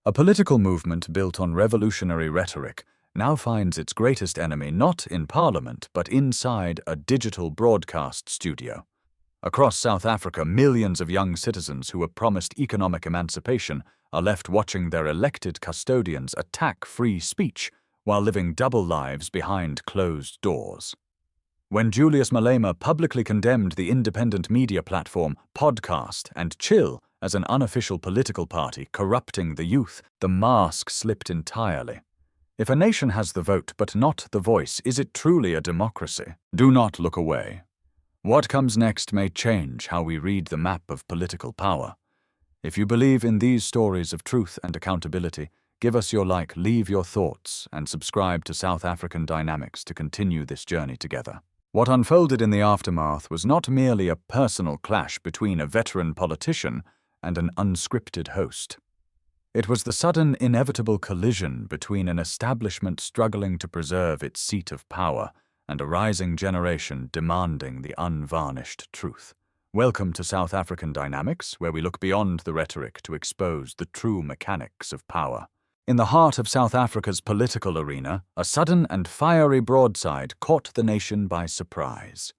A political movement built on revolutionary rhetoric now finds its greatest enemy not in Parliament but inside a digital broadcast studio. Across South Africa, millions of young citizens who were promised economic emancipation are left watching their elected custodians attack free speech while living double lives behind closed doors. When Julius Malema publicly condemned the independent media platform Podcast and Chill as an unofficial political party corrupting the youth, the mask slipped entirely. If a nation has the vote but not the voice, is it truly a democracy? Do not look away. What comes next may change how we read the map of political power. If you believe in these stories of truth and accountability, give us your like, leave your thoughts, and subscribe to South African Dynamics to continue this journey together. What unfolded in the aftermath was not merely a personal clash between a veteran politician and an unscripted host. It was the sudden, inevitable collision between an establishment struggling to preserve its seat of power and a rising generation demanding the unvarnished truth. Welcome to South African Dynamics, where we look beyond the rhetoric to expose the true mechanics of power. In the heart of South Africa's political arena, a sudden and fiery broadside caught the nation by surprise.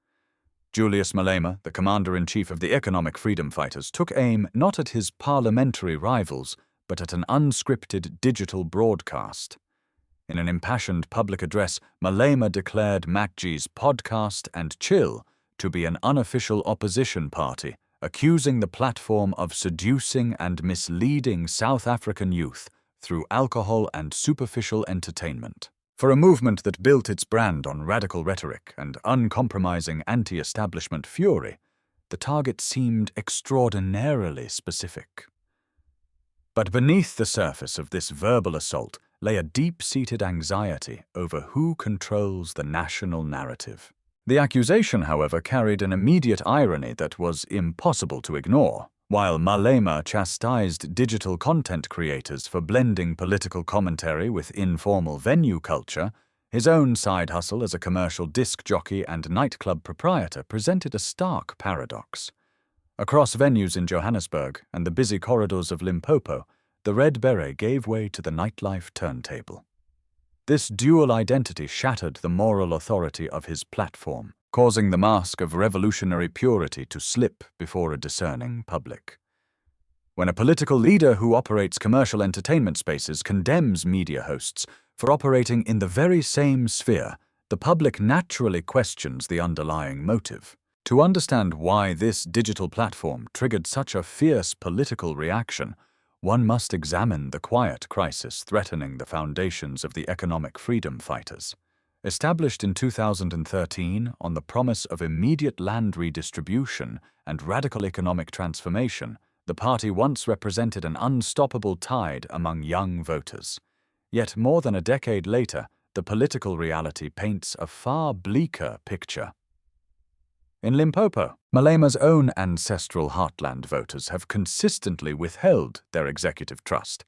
Julius Malema, the commander-in-chief of the economic freedom fighters, took aim not at his parliamentary rivals, but at an unscripted digital broadcast. In an impassioned public address, Malema declared MacG's Podcast and Chill to be an unofficial opposition party, accusing the platform of seducing and misleading South African youth through alcohol and superficial entertainment. For a movement that built its brand on radical rhetoric and uncompromising anti-establishment fury, the target seemed extraordinarily specific. But beneath the surface of this verbal assault lay a deep-seated anxiety over who controls the national narrative. The accusation, however, carried an immediate irony that was impossible to ignore. While Malema chastised digital content creators for blending political commentary with informal venue culture, his own side hustle as a commercial disc jockey and nightclub proprietor presented a stark paradox. Across venues in Johannesburg and the busy corridors of Limpopo, the Red Beret gave way to the nightlife turntable. This dual identity shattered the moral authority of his platform, causing the mask of revolutionary purity to slip before a discerning public. When a political leader who operates commercial entertainment spaces condemns media hosts for operating in the very same sphere, the public naturally questions the underlying motive. To understand why this digital platform triggered such a fierce political reaction, one must examine the quiet crisis threatening the foundations of the economic freedom fighters. Established in 2013 on the promise of immediate land redistribution and radical economic transformation, the party once represented an unstoppable tide among young voters. Yet more than a decade later, the political reality paints a far bleaker picture. In Limpopo, Malema's own ancestral heartland voters have consistently withheld their executive trust.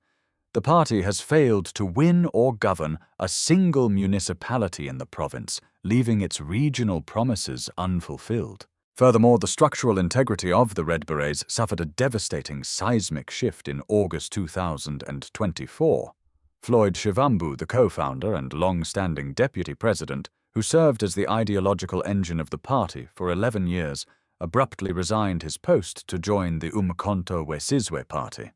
The party has failed to win or govern a single municipality in the province, leaving its regional promises unfulfilled. Furthermore, the structural integrity of the Red Berets suffered a devastating seismic shift in August 2024. Floyd Shivambu, the co-founder and long-standing deputy president, who served as the ideological engine of the party for 11 years, abruptly resigned his post to join the Umkhonto weSizwe party.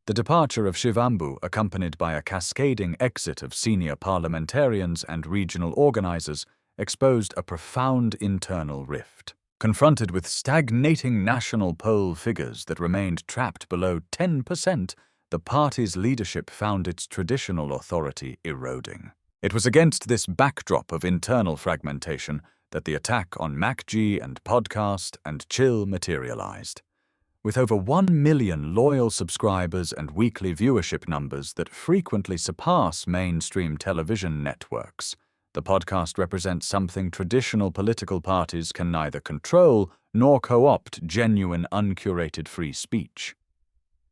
The departure of Shivambu, accompanied by a cascading exit of senior parliamentarians and regional organizers, exposed a profound internal rift. Confronted with stagnating national poll figures that remained trapped below 10%, the party's leadership found its traditional authority eroding. It was against this backdrop of internal fragmentation that the attack on MacG and Podcast and Chill materialized. With over 1 million loyal subscribers and weekly viewership numbers that frequently surpass mainstream television networks, the podcast represents something traditional political parties can neither control nor co-opt: genuine, uncurated free speech.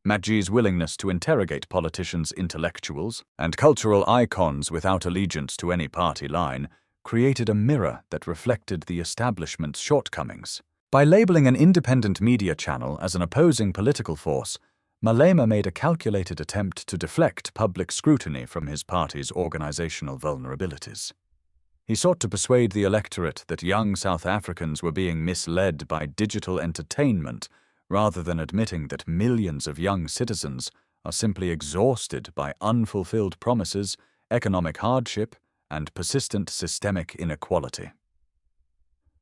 MacG's willingness to interrogate politicians, intellectuals, and cultural icons without allegiance to any party line created a mirror that reflected the establishment's shortcomings. By labeling an independent media channel as an opposing political force, Malema made a calculated attempt to deflect public scrutiny from his party's organizational vulnerabilities. He sought to persuade the electorate that young South Africans were being misled by digital entertainment, rather than admitting that millions of young citizens are simply exhausted by unfulfilled promises, economic hardship, and persistent systemic inequality.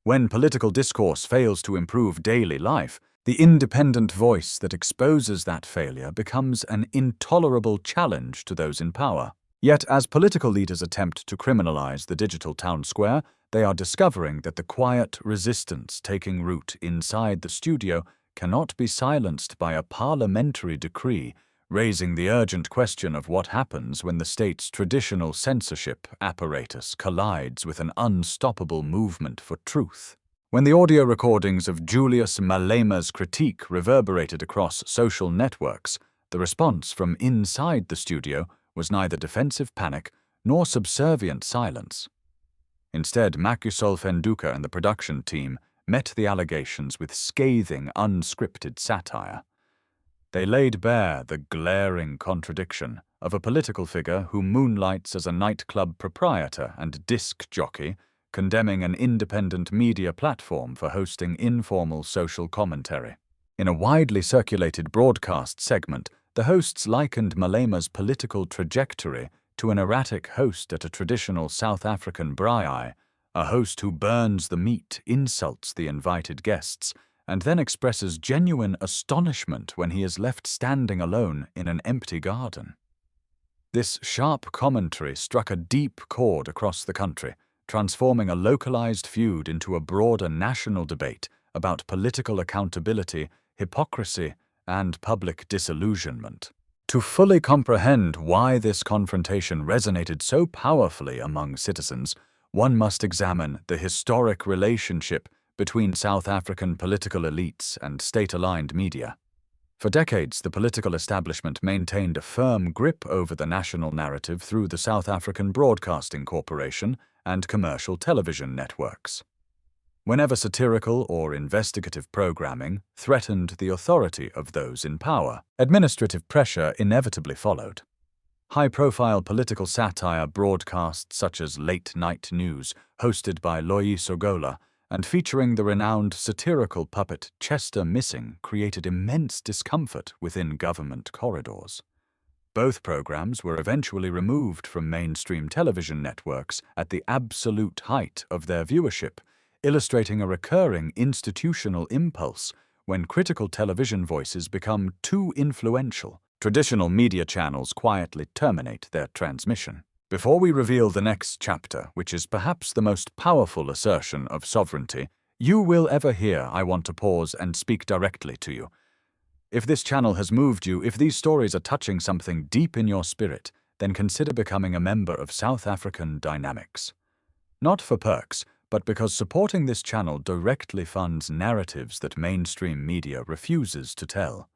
When political discourse fails to improve daily life, the independent voice that exposes that failure becomes an intolerable challenge to those in power. Yet, as political leaders attempt to criminalize the digital town square, they are discovering that the quiet resistance taking root inside the studio cannot be silenced by a parliamentary decree, raising the urgent question of what happens when the state's traditional censorship apparatus collides with an unstoppable movement for truth. When the audio recordings of Julius Malema's critique reverberated across social networks, the response from inside the studio was neither defensive panic nor subservient silence. Instead, MacG and the production team met the allegations with scathing, unscripted satire. They laid bare the glaring contradiction of a political figure who moonlights as a nightclub proprietor and disc jockey, condemning an independent media platform for hosting informal social commentary. In a widely circulated broadcast segment, the hosts likened Malema's political trajectory to an erratic host at a traditional South African braai, a host who burns the meat, insults the invited guests, and then expresses genuine astonishment when he is left standing alone in an empty garden. This sharp commentary struck a deep chord across the country, transforming a localized feud into a broader national debate about political accountability, hypocrisy, and public disillusionment. To fully comprehend why this confrontation resonated so powerfully among citizens, one must examine the historic relationship between South African political elites and state-aligned media. For decades, the political establishment maintained a firm grip over the national narrative through the South African Broadcasting Corporation and commercial television networks. Whenever satirical or investigative programming threatened the authority of those in power, administrative pressure inevitably followed. High-profile political satire broadcasts such as Late Night News, hosted by Loyiso Gola, and featuring the renowned satirical puppet Chester Missing, created immense discomfort within government corridors. Both programs were eventually removed from mainstream television networks at the absolute height of their viewership, illustrating a recurring institutional impulse. When critical television voices become too influential, traditional media channels quietly terminate their transmission. Before we reveal the next chapter, which is perhaps the most powerful assertion of sovereignty you will ever hear, I want to pause and speak directly to you. If this channel has moved you, if these stories are touching something deep in your spirit, then consider becoming a member of South African Dynamics. Not for perks, but because supporting this channel directly funds narratives that mainstream media refuses to tell.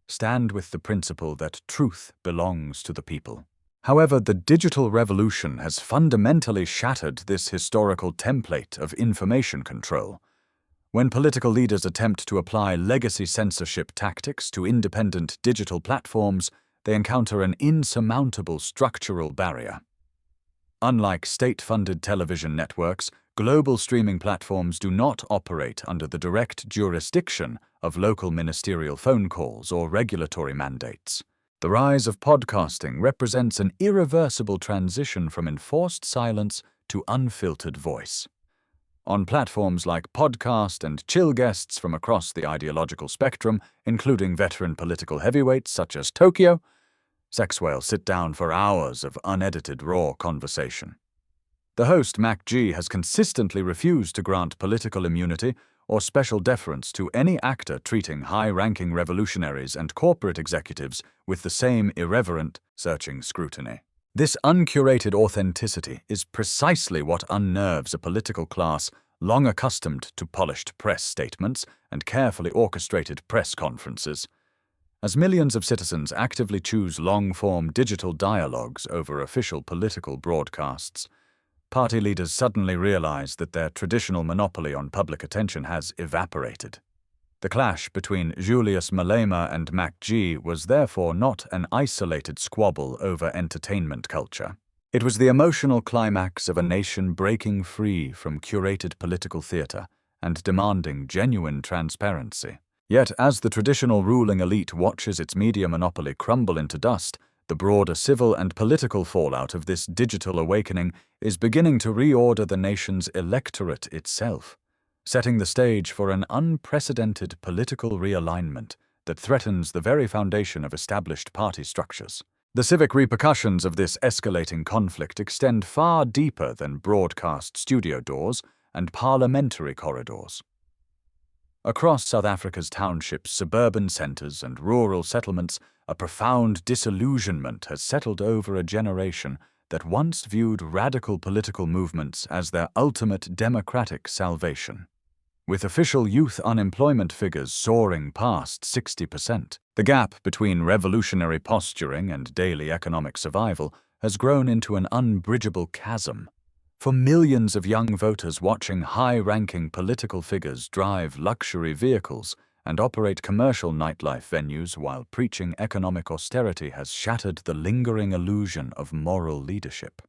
Stand with the principle that truth belongs to the people. However, the digital revolution has fundamentally shattered this historical template of information control. When political leaders attempt to apply legacy censorship tactics to independent digital platforms, they encounter an insurmountable structural barrier. Unlike state-funded television networks, global streaming platforms do not operate under the direct jurisdiction of local ministerial phone calls or regulatory mandates. The rise of podcasting represents an irreversible transition from enforced silence to unfiltered voice. On platforms like Podcast and Chill, guests from across the ideological spectrum, including veteran political heavyweights such as Tokyo, sex whales sit down for hours of unedited raw conversation. The host, MacG, has consistently refused to grant political immunity or special deference to any actor treating high-ranking revolutionaries and corporate executives with the same irreverent, searching scrutiny. This uncurated authenticity is precisely what unnerves a political class long accustomed to polished press statements and carefully orchestrated press conferences. As millions of citizens actively choose long-form digital dialogues over official political broadcasts, party leaders suddenly realize that their traditional monopoly on public attention has evaporated. The clash between Julius Malema and MacG was therefore not an isolated squabble over entertainment culture. It was the emotional climax of a nation breaking free from curated political theater and demanding genuine transparency. Yet, as the traditional ruling elite watches its media monopoly crumble into dust, the broader civil and political fallout of this digital awakening is beginning to reorder the nation's electorate itself, setting the stage for an unprecedented political realignment that threatens the very foundation of established party structures. The civic repercussions of this escalating conflict extend far deeper than broadcast studio doors and parliamentary corridors. Across South Africa's townships, suburban centres, and rural settlements, a profound disillusionment has settled over a generation that once viewed radical political movements as their ultimate democratic salvation. With official youth unemployment figures soaring past 60%, the gap between revolutionary posturing and daily economic survival has grown into an unbridgeable chasm. For millions of young voters watching high-ranking political figures drive luxury vehicles and operate commercial nightlife venues while preaching economic austerity has shattered the lingering illusion of moral leadership.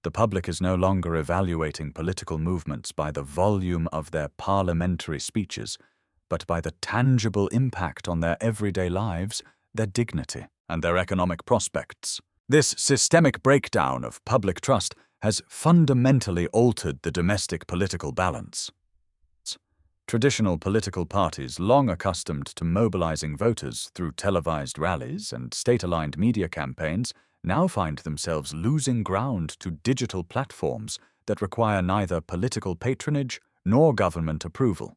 The public is no longer evaluating political movements by the volume of their parliamentary speeches, but by the tangible impact on their everyday lives, their dignity, and their economic prospects. This systemic breakdown of public trust has fundamentally altered the domestic political balance. Traditional political parties, long accustomed to mobilizing voters through televised rallies and state-aligned media campaigns, now find themselves losing ground to digital platforms that require neither political patronage nor government approval.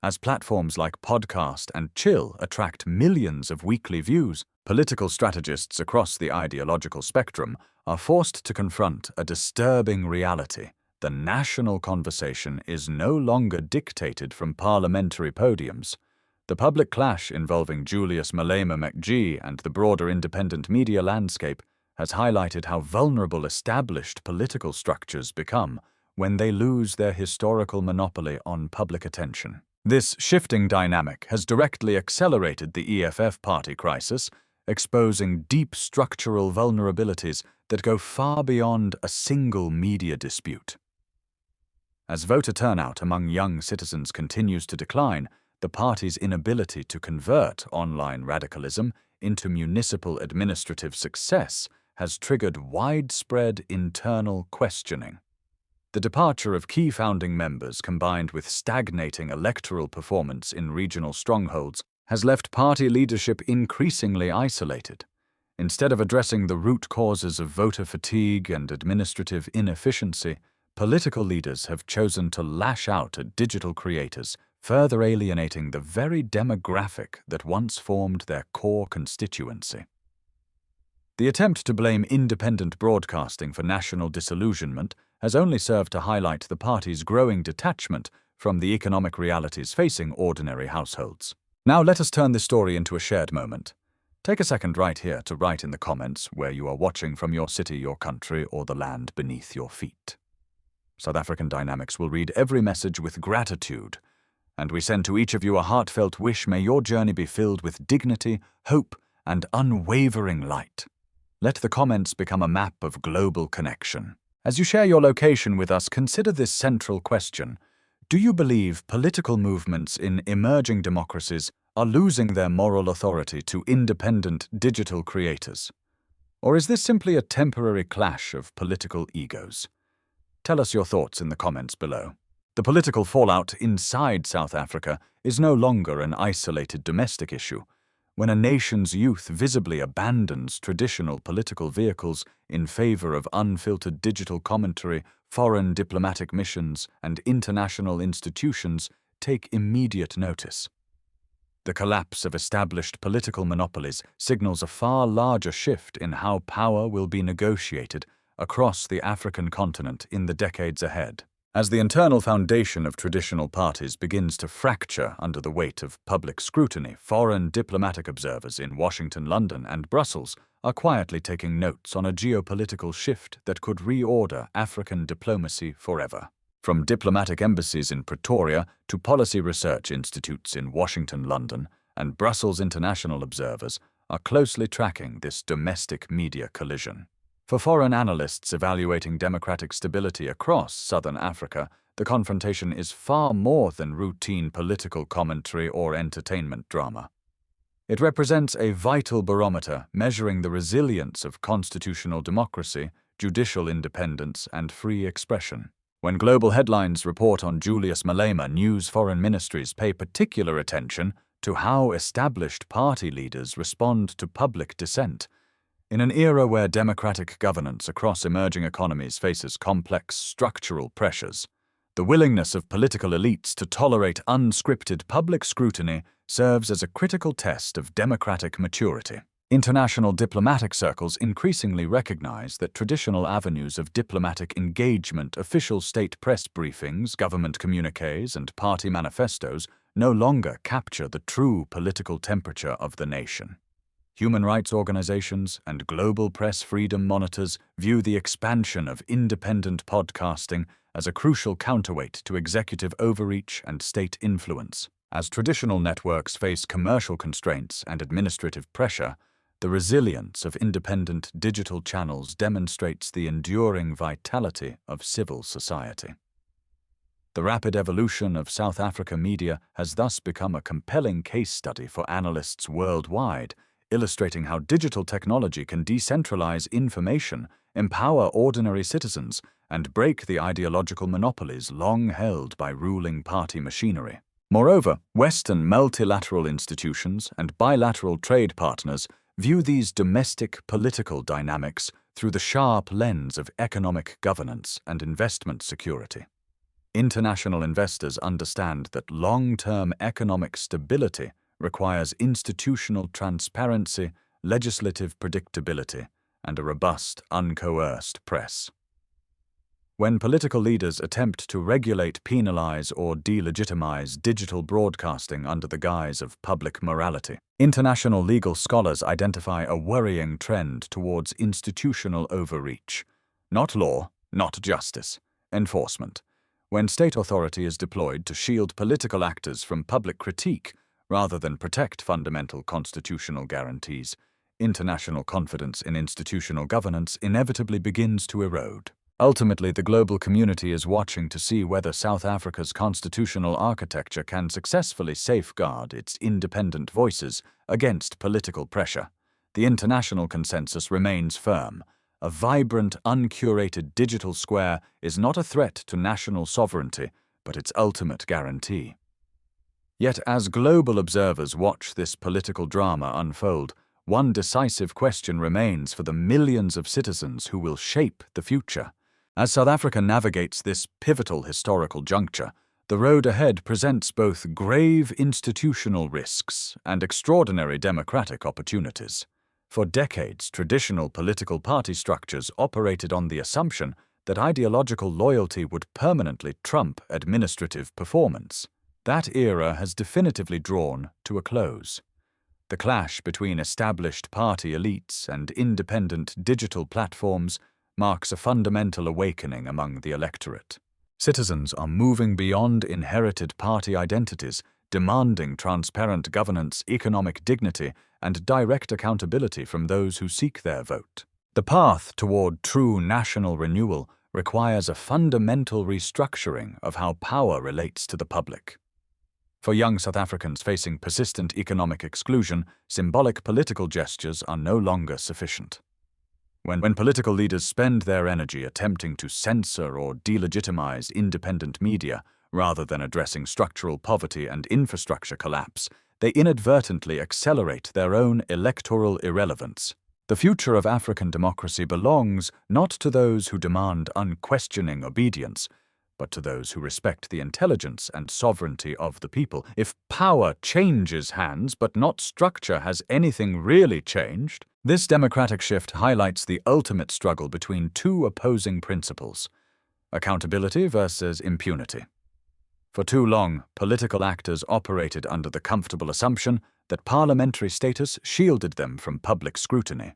As platforms like Podcast and Chill attract millions of weekly views, political strategists across the ideological spectrum are forced to confront a disturbing reality. The national conversation is no longer dictated from parliamentary podiums. The public clash involving Julius Malema MacG and the broader independent media landscape has highlighted how vulnerable established political structures become when they lose their historical monopoly on public attention. This shifting dynamic has directly accelerated the EFF party crisis, exposing deep structural vulnerabilities that go far beyond a single media dispute. As voter turnout among young citizens continues to decline, the party's inability to convert online radicalism into municipal administrative success has triggered widespread internal questioning. The departure of key founding members combined with stagnating electoral performance in regional strongholds has left party leadership increasingly isolated. Instead of addressing the root causes of voter fatigue and administrative inefficiency, political leaders have chosen to lash out at digital creators, further alienating the very demographic that once formed their core constituency. The attempt to blame independent broadcasting for national disillusionment has only served to highlight the party's growing detachment from the economic realities facing ordinary households. Now let us turn this story into a shared moment. Take a second right here to write in the comments where you are watching from your city, your country, or the land beneath your feet. South African Dynamics will read every message with gratitude, and we send to each of you a heartfelt wish. May your journey be filled with dignity, hope, and unwavering light. Let the comments become a map of global connection. As you share your location with us, consider this central question. Do you believe political movements in emerging democracies are losing their moral authority to independent digital creators? Or is this simply a temporary clash of political egos? Tell us your thoughts in the comments below. The political fallout inside South Africa is no longer an isolated domestic issue. When a nation's youth visibly abandons traditional political vehicles in favor of unfiltered digital commentary, foreign diplomatic missions, and international institutions take immediate notice. The collapse of established political monopolies signals a far larger shift in how power will be negotiated across the African continent in the decades ahead. As the internal foundation of traditional parties begins to fracture under the weight of public scrutiny, foreign diplomatic observers in Washington, London, and Brussels are quietly taking notes on a geopolitical shift that could reorder African diplomacy forever. From diplomatic embassies in Pretoria to policy research institutes in Washington, London, and Brussels, international observers are closely tracking this domestic media collision. For foreign analysts evaluating democratic stability across Southern Africa, the confrontation is far more than routine political commentary or entertainment drama. It represents a vital barometer measuring the resilience of constitutional democracy, judicial independence, and free expression. When global headlines report on Julius Malema, news foreign ministries pay particular attention to how established party leaders respond to public dissent. In an era where democratic governance across emerging economies faces complex structural pressures, the willingness of political elites to tolerate unscripted public scrutiny serves as a critical test of democratic maturity. International diplomatic circles increasingly recognize that traditional avenues of diplomatic engagement, official state press briefings, government communiques, and party manifestos no longer capture the true political temperature of the nation. Human rights organizations and global press freedom monitors view the expansion of independent podcasting as a crucial counterweight to executive overreach and state influence. As traditional networks face commercial constraints and administrative pressure, the resilience of independent digital channels demonstrates the enduring vitality of civil society. The rapid evolution of South Africa media has thus become a compelling case study for analysts worldwide, illustrating how digital technology can decentralize information, empower ordinary citizens, and break the ideological monopolies long held by ruling party machinery. Moreover, Western multilateral institutions and bilateral trade partners view these domestic political dynamics through the sharp lens of economic governance and investment security. International investors understand that long-term economic stability requires institutional transparency, legislative predictability, and a robust, uncoerced press. When political leaders attempt to regulate, penalize, or delegitimize digital broadcasting under the guise of public morality, international legal scholars identify a worrying trend towards institutional overreach. Not law, not justice, enforcement. When state authority is deployed to shield political actors from public critique rather than protect fundamental constitutional guarantees, international confidence in institutional governance inevitably begins to erode. Ultimately, the global community is watching to see whether South Africa's constitutional architecture can successfully safeguard its independent voices against political pressure. The international consensus remains firm. A vibrant, uncurated digital square is not a threat to national sovereignty, but its ultimate guarantee. Yet, as global observers watch this political drama unfold, one decisive question remains for the millions of citizens who will shape the future. As South Africa navigates this pivotal historical juncture, the road ahead presents both grave institutional risks and extraordinary democratic opportunities. For decades, traditional political party structures operated on the assumption that ideological loyalty would permanently trump administrative performance. That era has definitively drawn to a close. The clash between established party elites and independent digital platforms marks a fundamental awakening among the electorate. Citizens are moving beyond inherited party identities, demanding transparent governance, economic dignity, and direct accountability from those who seek their vote. The path toward true national renewal requires a fundamental restructuring of how power relates to the public. For young South Africans facing persistent economic exclusion, symbolic political gestures are no longer sufficient. When political leaders spend their energy attempting to censor or delegitimize independent media rather than addressing structural poverty and infrastructure collapse, they inadvertently accelerate their own electoral irrelevance. The future of African democracy belongs not to those who demand unquestioning obedience, but to those who respect the intelligence and sovereignty of the people. If power changes hands but not structure, has anything really changed? This democratic shift highlights the ultimate struggle between two opposing principles: accountability versus impunity. For too long, political actors operated under the comfortable assumption that parliamentary status shielded them from public scrutiny.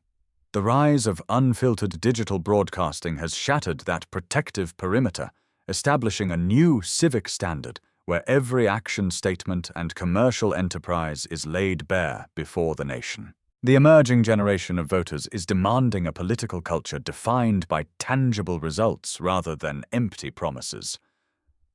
The rise of unfiltered digital broadcasting has shattered that protective perimeter, establishing a new civic standard where every action statement and commercial enterprise is laid bare before the nation. The emerging generation of voters is demanding a political culture defined by tangible results rather than empty promises.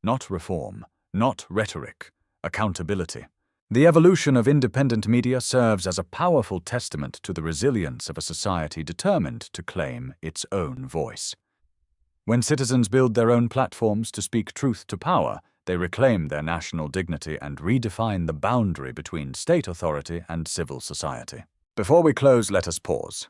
Not reform, not rhetoric, accountability. The evolution of independent media serves as a powerful testament to the resilience of a society determined to claim its own voice. When citizens build their own platforms to speak truth to power, they reclaim their national dignity and redefine the boundary between state authority and civil society. Before we close, let us pause.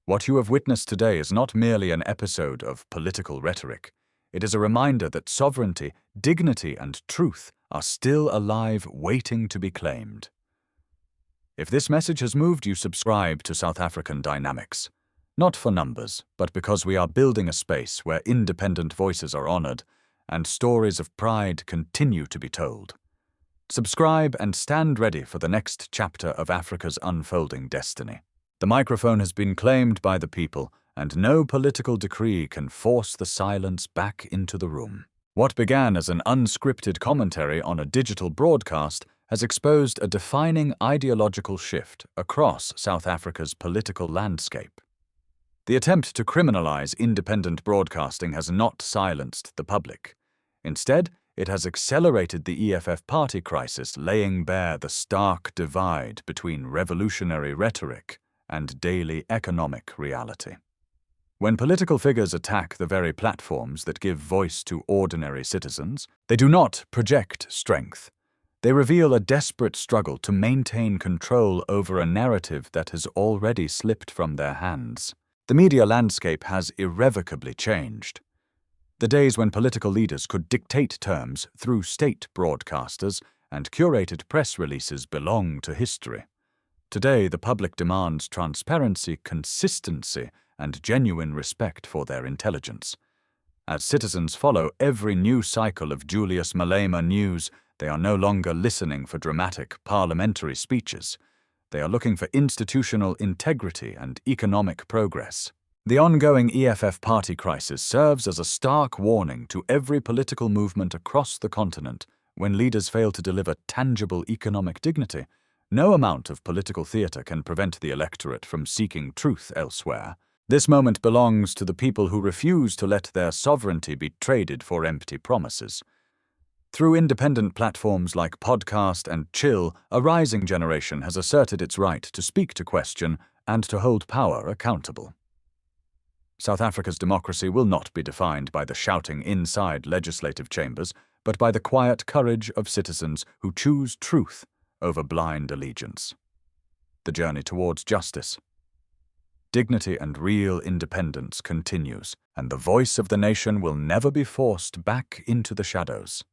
What you have witnessed today is not merely an episode of political rhetoric. It is a reminder that sovereignty, dignity, and truth are still alive, waiting to be claimed. If this message has moved you, subscribe to South African Dynamics. Not for numbers, but because we are building a space where independent voices are honored and stories of pride continue to be told. Subscribe and stand ready for the next chapter of Africa's unfolding destiny. The microphone has been claimed by the people, and no political decree can force the silence back into the room. What began as an unscripted commentary on a digital broadcast has exposed a defining ideological shift across South Africa's political landscape. The attempt to criminalize independent broadcasting has not silenced the public. Instead, it has accelerated the EFF party crisis, laying bare the stark divide between revolutionary rhetoric and daily economic reality. When political figures attack the very platforms that give voice to ordinary citizens, they do not project strength. They reveal a desperate struggle to maintain control over a narrative that has already slipped from their hands. The media landscape has irrevocably changed. The days when political leaders could dictate terms through state broadcasters and curated press releases belong to history. Today, the public demands transparency, consistency, and genuine respect for their intelligence. As citizens follow every new cycle of Julius Malema news, they are no longer listening for dramatic parliamentary speeches. They are looking for institutional integrity and economic progress. The ongoing EFF party crisis serves as a stark warning to every political movement across the continent. When leaders fail to deliver tangible economic dignity, no amount of political theater can prevent the electorate from seeking truth elsewhere. This moment belongs to the people who refuse to let their sovereignty be traded for empty promises. Through independent platforms like Podcast and Chill, a rising generation has asserted its right to speak, to question, and to hold power accountable. South Africa's democracy will not be defined by the shouting inside legislative chambers, but by the quiet courage of citizens who choose truth over blind allegiance. The journey towards justice, dignity, and real independence continues, and the voice of the nation will never be forced back into the shadows.